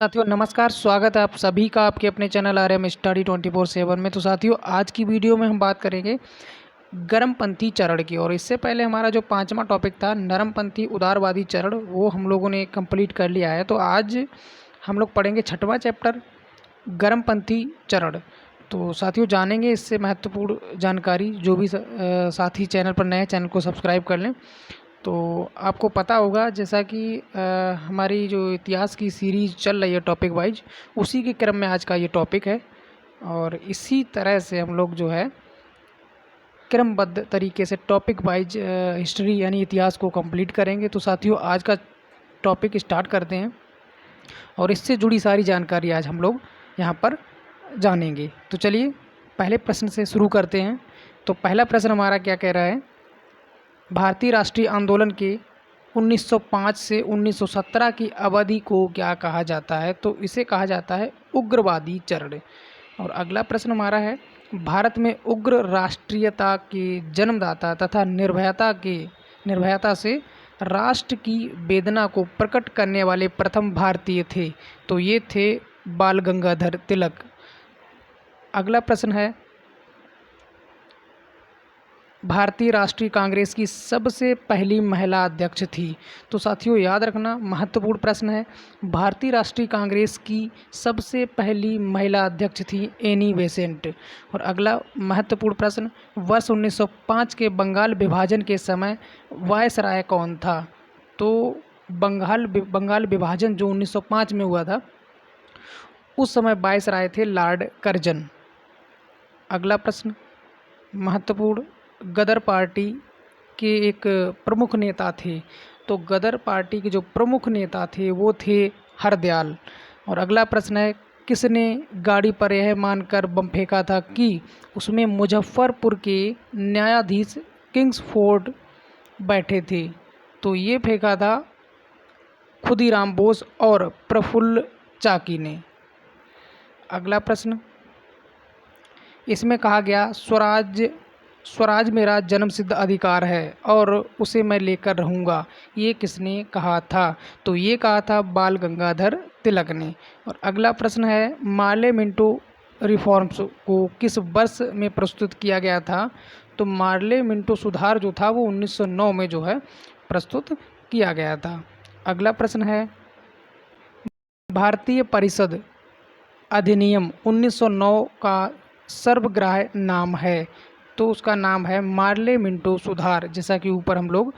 साथियों नमस्कार, स्वागत है आप सभी का आपके अपने चैनल RM स्टडी 24/7 में। तो साथियों आज की वीडियो में हम बात करेंगे गर्मपंथी चरण की। और इससे पहले हमारा जो पांचवा टॉपिक था नरमपंथी उदारवादी चरण, वो हम लोगों ने कंप्लीट कर लिया है। तो आज हम लोग पढ़ेंगे छठवां चैप्टर गर्मपंथी चरण। तो साथियों जानेंगे इससे महत्वपूर्ण जानकारी। जो भी साथी चैनल पर नए, चैनल को सब्सक्राइब कर लें। तो आपको पता होगा जैसा कि हमारी जो इतिहास की सीरीज़ चल रही है टॉपिक वाइज, उसी के क्रम में आज का ये टॉपिक है। और इसी तरह से हम लोग जो है क्रमबद्ध तरीके से टॉपिक वाइज हिस्ट्री यानी इतिहास को कंप्लीट करेंगे। तो साथियों आज का टॉपिक स्टार्ट करते हैं और इससे जुड़ी सारी जानकारी आज हम लोग यहाँ पर जानेंगे। तो चलिए पहले प्रश्न से शुरू करते हैं। तो पहला प्रश्न हमारा क्या कह रहा है, भारतीय राष्ट्रीय आंदोलन के 1905 से 1917 की अवधि को क्या कहा जाता है? तो इसे कहा जाता है उग्रवादी चरण। और अगला प्रश्न हमारा है, भारत में उग्र राष्ट्रीयता के जन्मदाता तथा निर्भयता से राष्ट्र की वेदना को प्रकट करने वाले प्रथम भारतीय थे। तो ये थे बाल गंगाधर तिलक। अगला प्रश्न है, भारतीय राष्ट्रीय कांग्रेस की सबसे पहली महिला अध्यक्ष थी। तो साथियों याद रखना, महत्वपूर्ण प्रश्न है। भारतीय राष्ट्रीय कांग्रेस की सबसे पहली महिला अध्यक्ष थी एनी बेसेंट। और अगला महत्वपूर्ण प्रश्न, वर्ष 1905 के बंगाल विभाजन के समय वायसराय कौन था? तो बंगाल विभाजन जो 1905 में हुआ था, उस समय वायसराय थे लॉर्ड कर्जन। अगला प्रश्न महत्वपूर्ण, गदर पार्टी के एक प्रमुख नेता थे। तो गदर पार्टी के जो प्रमुख नेता थे वो थे हरदयाल। और अगला प्रश्न है, किसने गाड़ी पर यह मानकर बम फेंका था कि उसमें मुजफ्फरपुर के न्यायाधीश किंग्सफोर्ड बैठे थे? तो ये फेंका था खुदीराम बोस और प्रफुल्ल चाकी ने। अगला प्रश्न, इसमें कहा गया स्वराज मेरा जन्मसिद्ध अधिकार है और उसे मैं लेकर रहूँगा, ये किसने कहा था? तो ये कहा था बाल गंगाधर तिलक ने। और अगला प्रश्न है, मार्ले मिंटो रिफॉर्म्स को किस वर्ष में प्रस्तुत किया गया था? तो मार्ले मिंटो सुधार जो था वो 1909 में जो है प्रस्तुत किया गया था। अगला प्रश्न है, भारतीय परिषद अधिनियम 1909 का सर्वग्राह्य नाम है। तो उसका नाम है मार्ले मिंटो सुधार, जैसा कि ऊपर हम लोग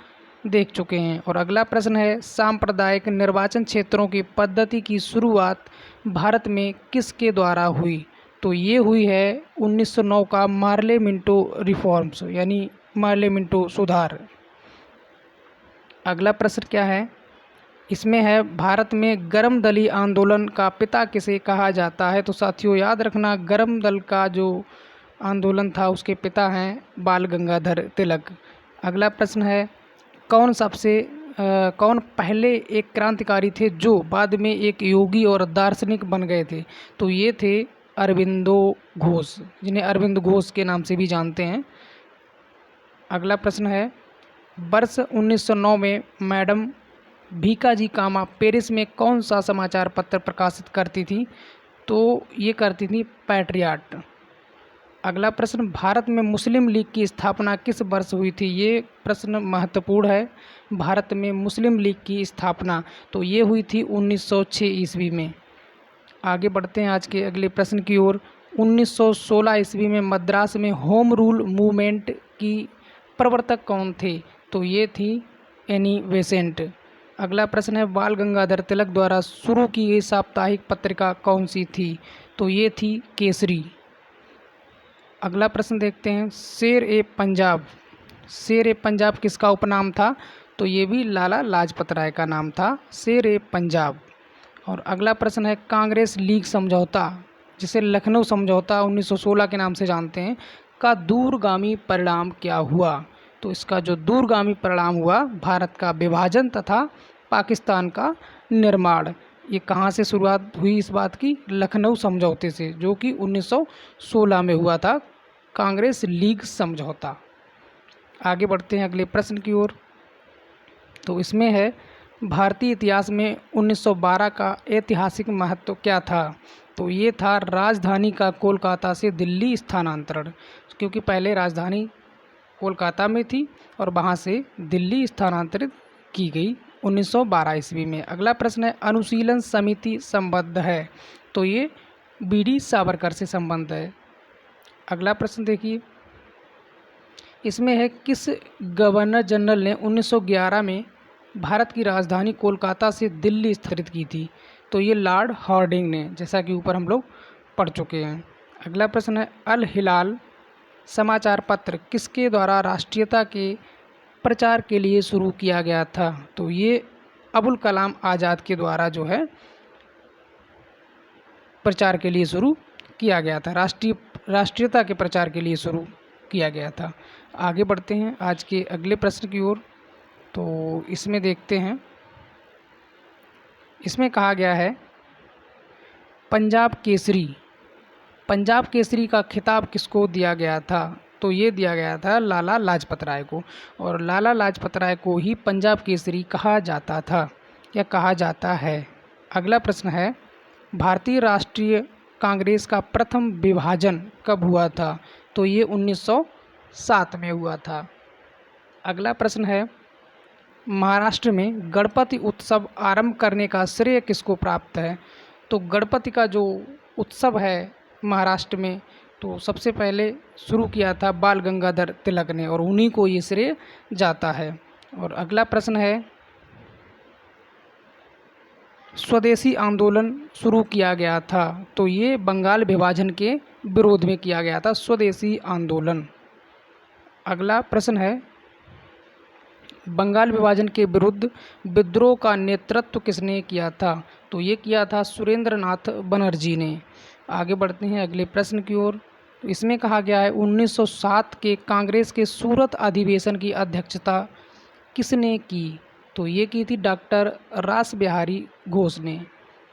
देख चुके हैं। और अगला प्रश्न है, सांप्रदायिक निर्वाचन क्षेत्रों की पद्धति की शुरुआत भारत में किसके द्वारा हुई? तो ये हुई है 1909 का मार्ले मिंटो रिफॉर्म्स यानी मार्ले मिंटो सुधार। अगला प्रश्न क्या है, इसमें है, भारत में गर्म दली आंदोलन का पिता किसे कहा जाता है? तो साथियों याद रखना, गर्म दल का जो आंदोलन था उसके पिता हैं बाल गंगाधर तिलक। अगला प्रश्न है, कौन पहले एक क्रांतिकारी थे जो बाद में एक योगी और दार्शनिक बन गए थे? तो ये थे अरविंदो घोष, जिन्हें अरविंद घोष के नाम से भी जानते हैं। अगला प्रश्न है, वर्ष 1909 में मैडम भीकाजी कामा पेरिस में कौन सा समाचार पत्र प्रकाशित करती थी? तो ये करती थी पैट्रियाट। अगला प्रश्न, भारत में मुस्लिम लीग की स्थापना किस वर्ष हुई थी? ये प्रश्न महत्वपूर्ण है। भारत में मुस्लिम लीग की स्थापना तो ये हुई थी 1906 ईस्वी में। आगे बढ़ते हैं आज के अगले प्रश्न की ओर। 1916 ईस्वी में मद्रास में होम रूल मूवमेंट की प्रवर्तक कौन थे? तो ये थी एनी बेसेंट। अगला प्रश्न है, बाल गंगाधर तिलक द्वारा शुरू की गई साप्ताहिक पत्रिका कौन सी थी? तो ये थी केसरी। अगला प्रश्न देखते हैं, शेर ए पंजाब किसका उपनाम था? तो ये भी लाला लाजपत राय का नाम था, शेर ए पंजाब। और अगला प्रश्न है, कांग्रेस लीग समझौता, जिसे लखनऊ समझौता 1916 के नाम से जानते हैं, का दूरगामी परिणाम क्या हुआ? तो इसका जो दूरगामी परिणाम हुआ, भारत का विभाजन तथा पाकिस्तान का निर्माण। ये कहाँ से शुरुआत हुई इस बात की? लखनऊ समझौते से, जो कि 1916 में हुआ था, कांग्रेस लीग समझौता। आगे बढ़ते हैं अगले प्रश्न की ओर। तो इसमें है, भारतीय इतिहास में 1912 का ऐतिहासिक महत्व क्या था? तो ये था राजधानी का कोलकाता से दिल्ली स्थानांतरण, क्योंकि पहले राजधानी कोलकाता में थी और वहाँ से दिल्ली स्थानांतरित की गई 1912 ईस्वी में। अगला प्रश्न है, अनुशीलन समिति संबद्ध है? तो ये बीडी सावरकर से संबंध है। अगला प्रश्न देखिए, इसमें है, किस गवर्नर जनरल ने 1911 में भारत की राजधानी कोलकाता से दिल्ली स्थानांतरित की थी? तो ये लॉर्ड हार्डिंग ने, जैसा कि ऊपर हम लोग पढ़ चुके हैं। अगला प्रश्न है, अल हिलाल समाचार पत्र किसके द्वारा राष्ट्रीयता के प्रचार के लिए शुरू किया गया था? तो ये अबुल कलाम आज़ाद के द्वारा जो है प्रचार के लिए शुरू किया गया था, राष्ट्रीयता के प्रचार के लिए शुरू किया गया था। आगे बढ़ते हैं आज के अगले प्रश्न की ओर। तो इसमें देखते हैं, इसमें कहा गया है, पंजाब केसरी का खिताब किसको दिया गया था? तो ये दिया गया था लाला लाजपत राय को, और लाला लाजपत राय को ही पंजाब केसरी कहा जाता था या कहा जाता है। अगला प्रश्न है, भारतीय राष्ट्रीय कांग्रेस का प्रथम विभाजन कब हुआ था? तो ये 1907 में हुआ था। अगला प्रश्न है, महाराष्ट्र में गणपति उत्सव आरंभ करने का श्रेय किसको प्राप्त है? तो गणपति का जो उत्सव है महाराष्ट्र में, तो सबसे पहले शुरू किया था बाल गंगाधर तिलक ने, और उन्हीं को ये श्रेय जाता है। और अगला प्रश्न है, स्वदेशी आंदोलन शुरू किया गया था? तो ये बंगाल विभाजन के विरोध में किया गया था, स्वदेशी आंदोलन। अगला प्रश्न है, बंगाल विभाजन के विरुद्ध विद्रोह का नेतृत्व किसने किया था? तो ये किया था सुरेंद्रनाथ बनर्जी ने। आगे बढ़ते हैं अगले प्रश्न की ओर। तो इसमें कहा गया है, 1907 के कांग्रेस के सूरत अधिवेशन की अध्यक्षता किसने की? तो ये की थी डॉक्टर रास बिहारी घोष ने।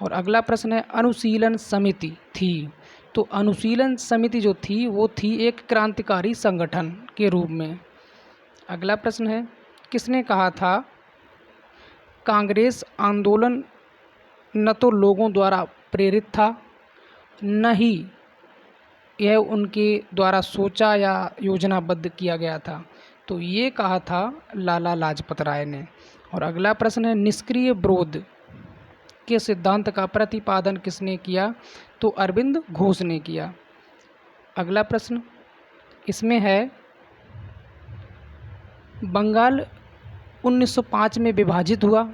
और अगला प्रश्न है, अनुशीलन समिति थी? तो अनुशीलन समिति जो थी वो थी एक क्रांतिकारी संगठन के रूप में। अगला प्रश्न है, किसने कहा था, कांग्रेस आंदोलन न तो लोगों द्वारा प्रेरित था, न ही यह उनके द्वारा सोचा या योजनाबद्ध किया गया था? तो ये कहा था लाला लाजपत राय ने। और अगला प्रश्न है, निष्क्रिय विरोध के सिद्धांत का प्रतिपादन किसने किया? तो अरविंद घोष ने किया। अगला प्रश्न इसमें है, बंगाल 1905 में विभाजित हुआ,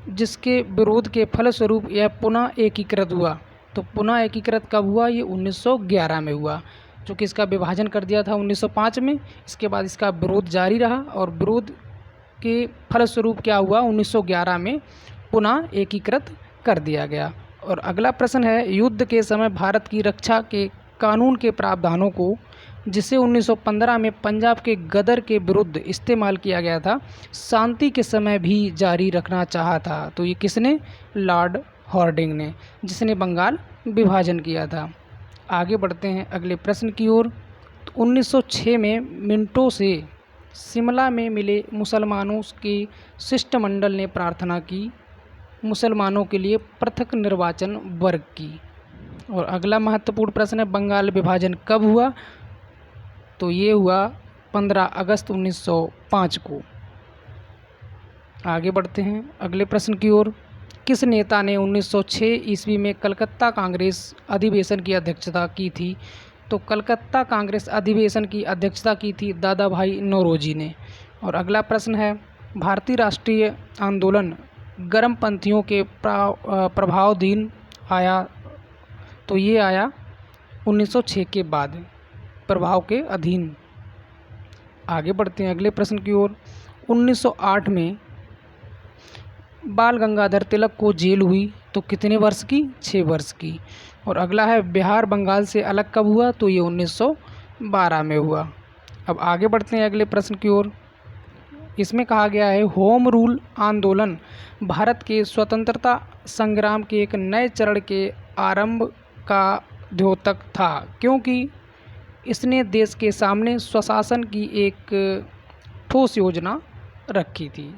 जिसके विरोध के फलस्वरूप यह पुनः एकीकृत हुआ। तो पुनः एकीकृत कब हुआ? ये 1911 में हुआ, चूँकि इसका विभाजन कर दिया था 1905 में। इसके बाद इसका विरोध जारी रहा, और विरोध के फलस्वरूप क्या हुआ, 1911 में पुनः एकीकृत कर दिया गया। और अगला प्रश्न है, युद्ध के समय भारत की रक्षा के कानून के प्रावधानों को, जिसे 1915 में पंजाब के गदर के विरुद्ध इस्तेमाल किया गया था, शांति के समय भी जारी रखना चाहा था? तो ये किसने? लॉर्ड हार्डिंग ने, जिसने बंगाल विभाजन किया था। आगे बढ़ते हैं अगले प्रश्न की ओर। तो 1906 में मिंटो से शिमला में मिले मुसलमानों के शिष्टमंडल ने प्रार्थना की, मुसलमानों के लिए पृथक निर्वाचन वर्ग की। और अगला महत्वपूर्ण प्रश्न है, बंगाल विभाजन कब हुआ? तो ये हुआ 15 अगस्त 1905 को। आगे बढ़ते हैं अगले प्रश्न की ओर। किस नेता ने 1906 ईस्वी में कलकत्ता कांग्रेस अधिवेशन की अध्यक्षता की थी? तो कलकत्ता कांग्रेस अधिवेशन की अध्यक्षता की थी दादा भाई नौरोजी ने। और अगला प्रश्न है, भारतीय राष्ट्रीय आंदोलन गर्मपंथियों के प्रभावाधीन आया? तो ये आया 1906 के बाद, प्रभाव के अधीन। आगे बढ़ते हैं अगले प्रश्न की ओर। 1908 में बाल गंगाधर तिलक को जेल हुई, तो कितने वर्ष की? 6 वर्ष की। और अगला है, बिहार बंगाल से अलग कब हुआ? तो ये 1912 में हुआ। अब आगे बढ़ते हैं अगले प्रश्न की ओर। इसमें कहा गया है, होम रूल आंदोलन भारत के स्वतंत्रता संग्राम के एक नए चरण के आरंभ का द्योतक था, क्योंकि इसने देश के सामने स्वशासन की एक ठोस योजना रखी थी।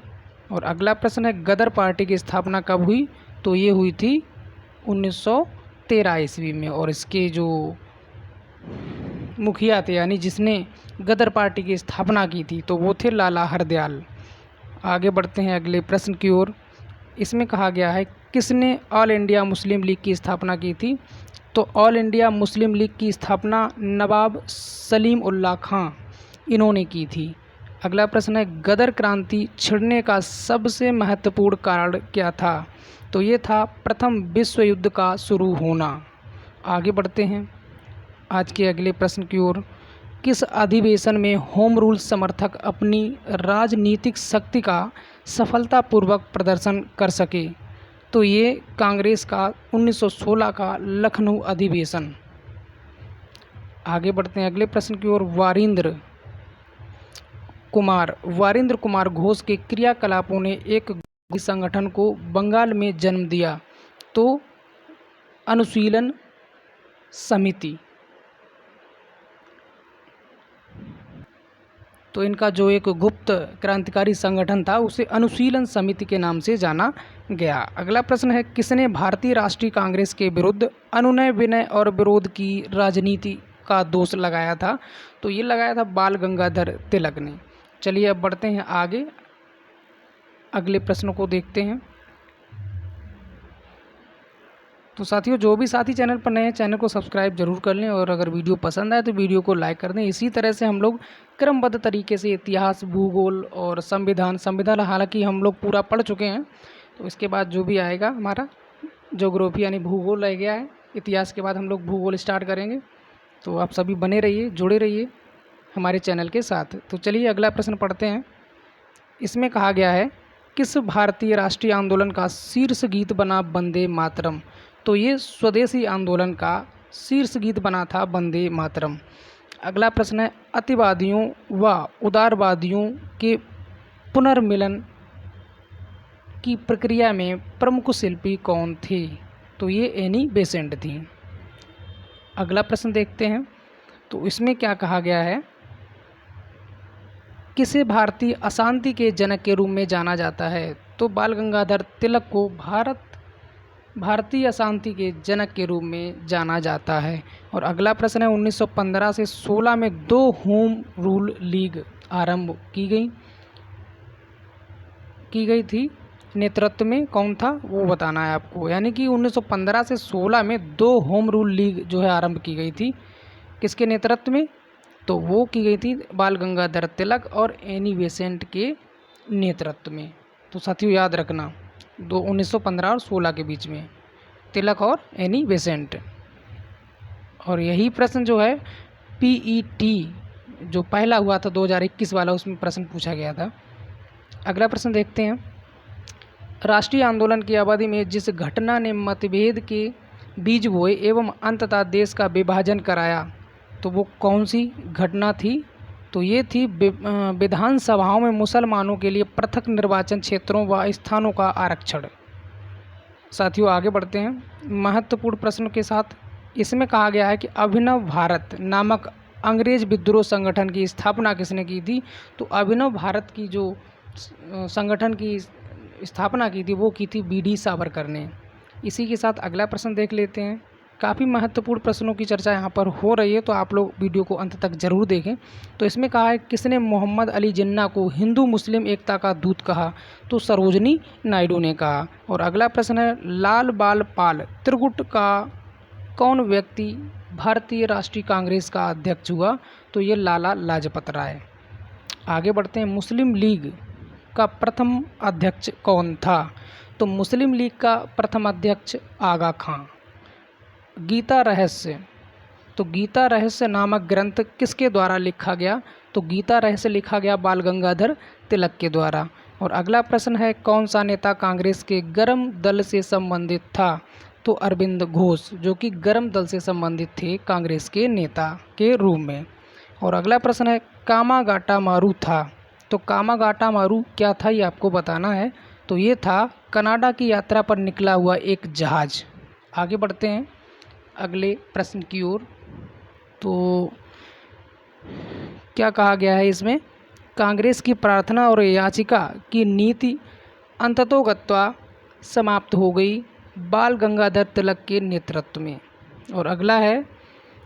और अगला प्रश्न है गदर पार्टी की स्थापना कब हुई? तो ये हुई थी 1913 ईस्वी में। और इसके जो मुखिया थे यानी जिसने गदर पार्टी की स्थापना की थी तो वो थे लाला हरदयाल। आगे बढ़ते हैं अगले प्रश्न की ओर। इसमें कहा गया है किसने ऑल इंडिया मुस्लिम लीग की स्थापना की थी? तो ऑल इंडिया मुस्लिम लीग की स्थापना नवाब सलीम उल्लाह खां इन्होंने की थी। अगला प्रश्न है गदर क्रांति छिड़ने का सबसे महत्वपूर्ण कारण क्या था? तो ये था प्रथम विश्व युद्ध का शुरू होना। आगे बढ़ते हैं आज के अगले प्रश्न की ओर। किस अधिवेशन में होम रूल समर्थक अपनी राजनीतिक शक्ति का सफलतापूर्वक प्रदर्शन कर सके? तो ये कांग्रेस का 1916 का लखनऊ अधिवेशन। आगे बढ़ते हैं अगले प्रश्न की ओर। वारिंद्र कुमार घोष के क्रियाकलापों ने एक संगठन को बंगाल में जन्म दिया। तो अनुशीलन समिति। तो इनका जो एक गुप्त क्रांतिकारी संगठन था उसे अनुशीलन समिति के नाम से जाना गया। अगला प्रश्न है किसने भारतीय राष्ट्रीय कांग्रेस के विरुद्ध अनुनय विनय और विरोध की राजनीति का दोष लगाया था? तो ये लगाया था बाल गंगाधर तिलक ने। चलिए अब बढ़ते हैं आगे, अगले प्रश्नों को देखते हैं। तो साथियों जो भी साथी चैनल पर नए हैं चैनल को सब्सक्राइब जरूर कर लें और अगर वीडियो पसंद आए तो वीडियो को लाइक कर दें। इसी तरह से हम लोग क्रमबद्ध तरीके से इतिहास, भूगोल और संविधान हालांकि हम लोग पूरा पढ़ चुके हैं, तो इसके बाद जो भी आएगा हमारा ज्योग्राफी यानी भूगोल रह गया है। इतिहास के बाद हम लोग भूगोल स्टार्ट करेंगे। तो आप सभी बने रहिए, जुड़े रहिए हमारे चैनल के साथ। तो चलिए अगला प्रश्न पढ़ते हैं। इसमें कहा गया है किस भारतीय राष्ट्रीय आंदोलन का शीर्ष गीत बना वंदे मातरम? तो ये स्वदेशी आंदोलन का शीर्ष गीत बना था वंदे मातरम। अगला प्रश्न है अतिवादियों व उदारवादियों के पुनर्मिलन की प्रक्रिया में प्रमुख शिल्पी कौन थे? तो ये एनी बेसेंट थी। अगला प्रश्न देखते हैं। तो इसमें क्या कहा गया है किसे भारतीय अशांति के जनक के रूप में जाना जाता है? तो बाल गंगाधर तिलक को भारतीय अशांति के जनक के रूप में जाना जाता है। और अगला प्रश्न है 1915 से 16 में 2 होम रूल लीग आरंभ की गई थी। नेतृत्व में कौन था वो बताना है आपको। यानी कि 1915 से 16 में 2 होम रूल लीग जो है आरंभ की गई थी। किसके नेतृत्व में? तो वो की गई थी बाल गंगाधर तिलक और एनी बेसेंट के नेतृत्व में। तो साथियों याद रखना 1915 और 16 के बीच में तिलक और एनी बेसेंट। और यही प्रश्न जो है पीईटी जो पहला हुआ था 2021 वाला उसमें प्रश्न पूछा गया था। अगला प्रश्न देखते हैं। राष्ट्रीय आंदोलन की अवधि में जिस घटना ने मतभेद के बीज बोए एवं अंततः देश का विभाजन कराया तो वो कौन सी घटना थी? तो ये थी विधानसभाओं में मुसलमानों के लिए पृथक निर्वाचन क्षेत्रों व स्थानों का आरक्षण। साथियों आगे बढ़ते हैं महत्वपूर्ण प्रश्नों के साथ। इसमें कहा गया है कि अभिनव भारत नामक अंग्रेज विद्रोह संगठन की स्थापना किसने की थी? तो अभिनव भारत की जो संगठन की स्थापना की थी वो की थी बीडी सावरकर ने। इसी के साथ अगला प्रश्न देख लेते हैं। काफ़ी महत्वपूर्ण प्रश्नों की चर्चा यहाँ पर हो रही है तो आप लोग वीडियो को अंत तक जरूर देखें। तो इसमें कहा है किसने मोहम्मद अली जिन्ना को हिंदू मुस्लिम एकता का दूत कहा? तो सरोजनी नायडू ने कहा। और अगला प्रश्न है लाल बाल पाल त्रिगुट का कौन व्यक्ति भारतीय राष्ट्रीय कांग्रेस का अध्यक्ष हुआ? तो ये लाला लाजपत राय। आगे बढ़ते हैं मुस्लिम लीग का प्रथम अध्यक्ष कौन था? तो मुस्लिम लीग का प्रथम अध्यक्ष आगा खां। गीता रहस्य, तो गीता रहस्य नामक ग्रंथ किसके द्वारा लिखा गया? तो गीता रहस्य लिखा गया बाल गंगाधर तिलक के द्वारा। और अगला प्रश्न है कौन सा नेता कांग्रेस के गर्म दल से संबंधित था? तो अरविंद घोष जो कि गर्म दल से संबंधित थे कांग्रेस के नेता के रूप में। और अगला प्रश्न है कामागाटा मारू था। तो कामागाटा मारू क्या था ये आपको बताना है। तो ये था कनाडा की यात्रा पर निकला हुआ एक जहाज। आगे बढ़ते हैं अगले प्रश्न की ओर। तो क्या कहा गया है इसमें? कांग्रेस की प्रार्थना और याचिका की नीति अंततोगत्वा समाप्त हो गई बाल गंगाधर तिलक के नेतृत्व में। और अगला है,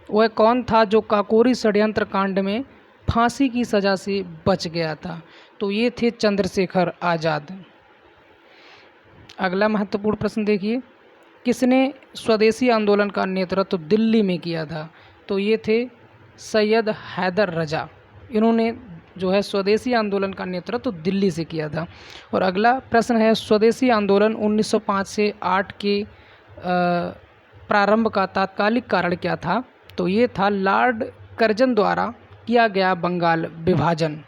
वह कौन था जो काकोरी षड्यंत्र कांड में फांसी की सज़ा से बच गया था? तो ये थे चंद्रशेखर आज़ाद। अगला महत्वपूर्ण प्रश्न देखिए, किसने स्वदेशी आंदोलन का नेतृत्व दिल्ली में किया था? तो ये थे सैयद हैदर रजा। इन्होंने जो है स्वदेशी आंदोलन का नेतृत्व दिल्ली से किया था। और अगला प्रश्न है, स्वदेशी आंदोलन 1905 से 8 के प्रारंभ का तात्कालिक कारण क्या था? तो ये था लॉर्ड कर्जन द्वारा किया गया बंगाल विभाजन।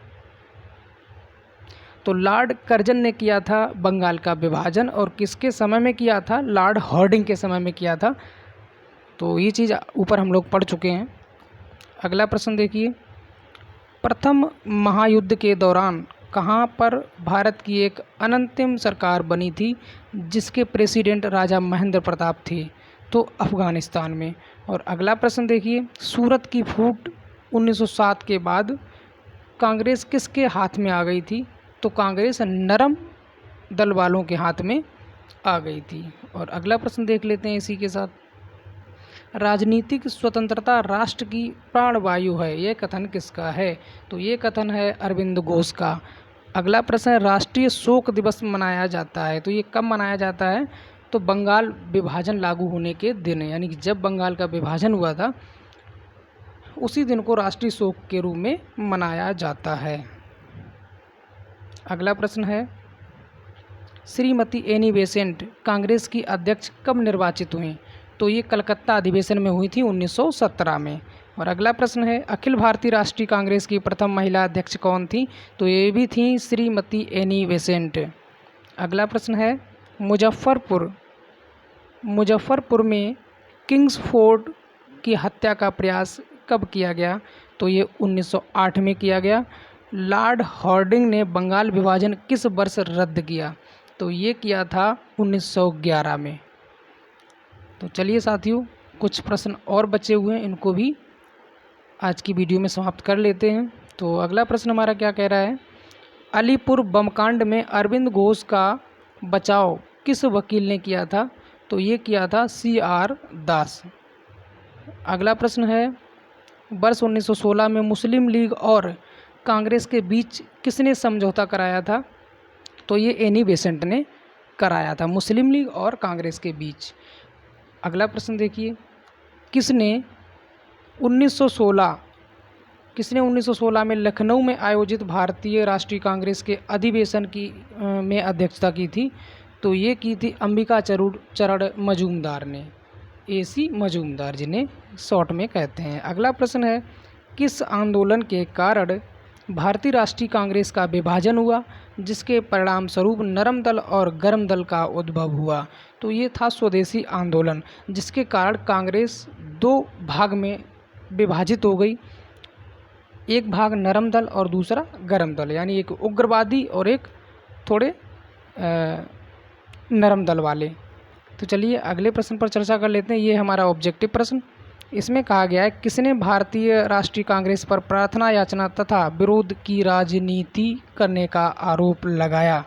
तो लॉर्ड कर्जन ने किया था बंगाल का विभाजन, और किसके समय में किया था? लॉर्ड हार्डिंग के समय में किया था। तो ये चीज़ ऊपर हम लोग पढ़ चुके हैं। अगला प्रश्न देखिए, प्रथम महायुद्ध के दौरान कहाँ पर भारत की एक अनंतिम सरकार बनी थी जिसके प्रेसिडेंट राजा महेंद्र प्रताप थे? तो अफ़गानिस्तान में। और अगला प्रश्न देखिए, सूरत की फूट 1907 के बाद कांग्रेस किसके हाथ में आ गई थी? तो कांग्रेस नरम दल वालों के हाथ में आ गई थी। और अगला प्रश्न देख लेते हैं इसी के साथ, राजनीतिक स्वतंत्रता राष्ट्र की प्राणवायु है, यह कथन किसका है? तो ये कथन है अरविंद घोष का। अगला प्रश्न है, राष्ट्रीय शोक दिवस मनाया जाता है, तो ये कब मनाया जाता है? तो बंगाल विभाजन लागू होने के दिन, यानी कि जब बंगाल का विभाजन हुआ था उसी दिन को राष्ट्रीय शोक के रूप में मनाया जाता है। अगला प्रश्न है, श्रीमती एनी बेसेंट कांग्रेस की अध्यक्ष कब निर्वाचित हुई? तो ये कलकत्ता अधिवेशन में हुई थी 1917 में। और अगला प्रश्न है, अखिल भारतीय राष्ट्रीय कांग्रेस की प्रथम महिला अध्यक्ष कौन थी? तो ये भी थी श्रीमती एनी बेसेंट। अगला प्रश्न है, मुजफ्फरपुर में किंग्सफोर्ड की हत्या का प्रयास कब किया गया? तो ये 1908 में किया गया। लॉर्ड हार्डिंग ने बंगाल विभाजन किस वर्ष रद्द किया? तो ये किया था 1911 में। तो चलिए साथियों, कुछ प्रश्न और बचे हुए हैं, इनको भी आज की वीडियो में समाप्त कर लेते हैं। तो अगला प्रश्न हमारा क्या कह रहा है, अलीपुर बमकांड में अरविंद घोष का बचाव किस वकील ने किया था? तो ये किया था CR दास। अगला प्रश्न है, वर्ष 1916 में मुस्लिम लीग और कांग्रेस के बीच किसने समझौता कराया था? तो ये एनी बेसेंट ने कराया था, मुस्लिम लीग और कांग्रेस के बीच। अगला प्रश्न देखिए, किसने 1916 में लखनऊ में आयोजित भारतीय राष्ट्रीय कांग्रेस के अधिवेशन में अध्यक्षता की थी? तो ये की थी अंबिका चरण मजूमदार ने, AC मजूमदार जिन्हें शॉर्ट में कहते हैं। अगला प्रश्न है, किस आंदोलन के कारण भारतीय राष्ट्रीय कांग्रेस का विभाजन हुआ जिसके परिणाम स्वरूप नरम दल और गर्म दल का उद्भव हुआ? तो ये था स्वदेशी आंदोलन, जिसके कारण कांग्रेस 2 भाग में विभाजित हो गई, एक भाग नरम दल और दूसरा गर्म दल, यानी एक उग्रवादी और एक थोड़े नरम दल वाले। तो चलिए अगले प्रश्न पर चर्चा कर लेते हैं। ये हमारा ऑब्जेक्टिव प्रश्न, इसमें कहा गया है, किसने भारतीय राष्ट्रीय कांग्रेस पर प्रार्थना याचना तथा विरोध की राजनीति करने का आरोप लगाया?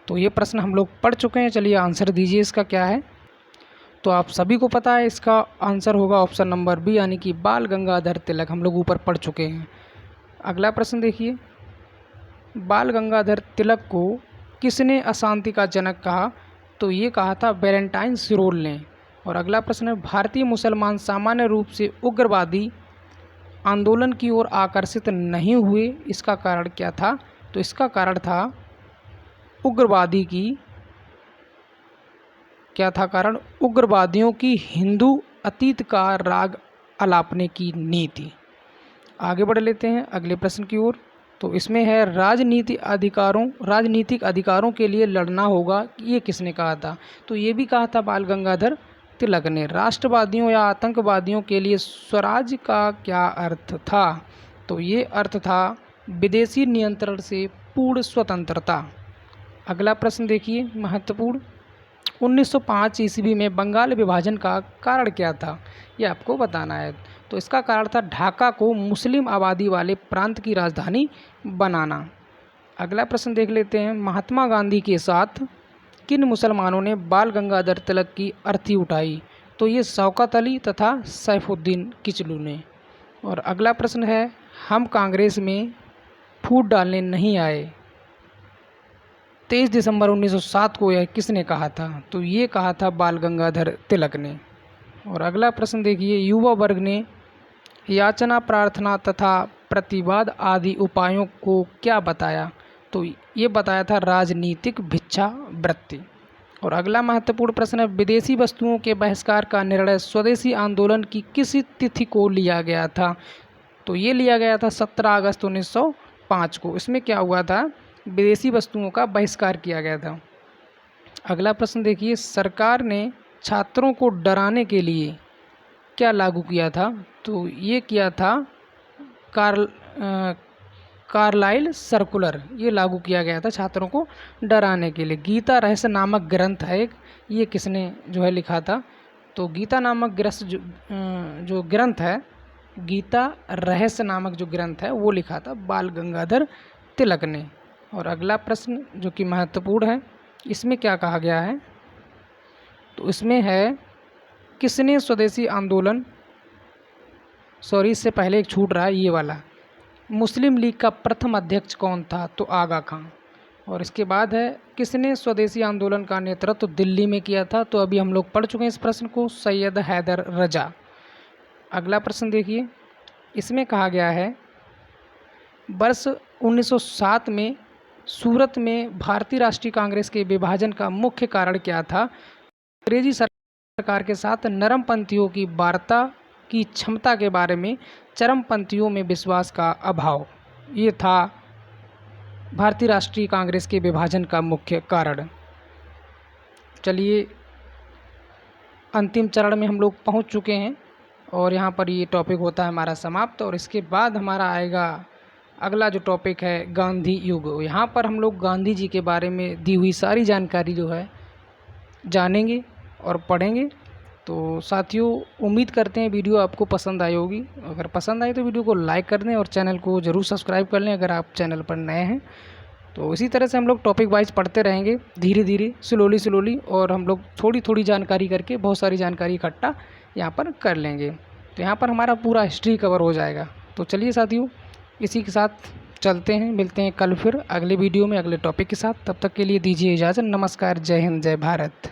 तो ये प्रश्न हम लोग पढ़ चुके हैं। चलिए आंसर दीजिए इसका क्या है। तो आप सभी को पता है, इसका आंसर होगा ऑप्शन नंबर बी, यानी कि बाल गंगाधर तिलक। हम लोग ऊपर पढ़ चुके हैं। अगला प्रश्न देखिए, बाल गंगाधर तिलक को किसने अशांति का जनक कहा? तो ये कहा था वैलेंटाइन सिरोल ने। और अगला प्रश्न है, भारतीय मुसलमान सामान्य रूप से उग्रवादी आंदोलन की ओर आकर्षित नहीं हुए, इसका कारण क्या था? तो इसका कारण था उग्रवादियों की हिंदू अतीत का राग अलापने की नीति। आगे बढ़ लेते हैं अगले प्रश्न की ओर। तो इसमें है, राजनीतिक अधिकारों के लिए लड़ना होगा, ये किसने कहा था? तो ये भी कहा था बाल गंगाधर तिलक ने। राष्ट्रवादियों या आतंकवादियों के लिए स्वराज का क्या अर्थ था? तो ये अर्थ था विदेशी नियंत्रण से पूर्ण स्वतंत्रता। अगला प्रश्न देखिए महत्वपूर्ण, 1905 ईस्वी में बंगाल विभाजन का कारण क्या था? ये आपको बताना है। तो इसका कारण था ढाका को मुस्लिम आबादी वाले प्रांत की राजधानी बनाना। अगला प्रश्न देख लेते हैं, महात्मा गांधी के साथ किन मुसलमानों ने बाल गंगाधर तिलक की अर्थी उठाई? तो ये शौकत अली तथा सैफुद्दीन किचलू ने। और अगला प्रश्न है, हम कांग्रेस में फूट डालने नहीं आए 23 दिसंबर 1907 को यह किसने कहा था? तो ये कहा था बाल गंगाधर तिलक ने। और अगला प्रश्न देखिए, युवा वर्ग ने याचना, प्रार्थना तथा प्रतिवाद आदि उपायों को क्या बताया? तो ये बताया था राजनीतिक भिक्षावृत्ति। और अगला महत्वपूर्ण प्रश्न है, विदेशी वस्तुओं के बहिष्कार का निर्णय स्वदेशी आंदोलन की किस तिथि को लिया गया था? तो ये लिया गया था 17 अगस्त 1905 को। इसमें क्या हुआ था? विदेशी वस्तुओं का बहिष्कार किया गया था। अगला प्रश्न देखिए, सरकार ने छात्रों को डराने के लिए क्या लागू किया था? तो ये किया था कार्लाइल सर्कुलर, ये लागू किया गया था छात्रों को डराने के लिए। गीता रहस्य नामक ग्रंथ है एक, ये किसने जो है लिखा था? तो गीता नामक ग्रंथ जो ग्रंथ है, गीता रहस्य नामक जो ग्रंथ है वो लिखा था बाल गंगाधर तिलक ने। और अगला प्रश्न जो कि महत्वपूर्ण है, इसमें क्या कहा गया है? तो इसमें है, किसने स्वदेशी आंदोलन, सॉरी इससे पहले एक छूट रहा है ये वाला, मुस्लिम लीग का प्रथम अध्यक्ष कौन था? तो आगा खां। और इसके बाद है, किसने स्वदेशी आंदोलन का नेतृत्व दिल्ली में किया था? तो अभी हम लोग पढ़ चुके हैं इस प्रश्न को, सैयद हैदर रजा। अगला प्रश्न देखिए, इसमें कहा गया है, वर्ष 1907 में सूरत में भारतीय राष्ट्रीय कांग्रेस के विभाजन का मुख्य कारण क्या था? अंग्रेजी सरकार के साथ नरमपंथियों की वार्ता की क्षमता के बारे में चरमपंथियों में विश्वास का अभाव, ये था भारतीय राष्ट्रीय कांग्रेस के विभाजन का मुख्य कारण। चलिए, अंतिम चरण में हम लोग पहुंच चुके हैं और यहाँ पर ये टॉपिक होता है हमारा समाप्त। और इसके बाद हमारा आएगा अगला जो टॉपिक है, गांधी युग। यहाँ पर हम लोग गांधी जी के बारे में दी हुई सारी जानकारी जो है जानेंगे और पढ़ेंगे। तो साथियों, उम्मीद करते हैं वीडियो आपको पसंद आई होगी। अगर पसंद आई तो वीडियो को लाइक कर दें और चैनल को ज़रूर सब्सक्राइब कर लें अगर आप चैनल पर नए हैं। तो इसी तरह से हम लोग टॉपिक वाइज पढ़ते रहेंगे, धीरे धीरे, स्लोली, और हम लोग थोड़ी थोड़ी जानकारी करके बहुत सारी जानकारी इकट्ठा यहाँ पर कर लेंगे। तो यहाँ पर हमारा पूरा हिस्ट्री कवर हो जाएगा। तो चलिए साथियों, इसी के साथ चलते हैं, मिलते हैं कल फिर अगले वीडियो में अगले टॉपिक के साथ। तब तक के लिए दीजिए इजाज़त। नमस्कार, जय हिंद, जय भारत।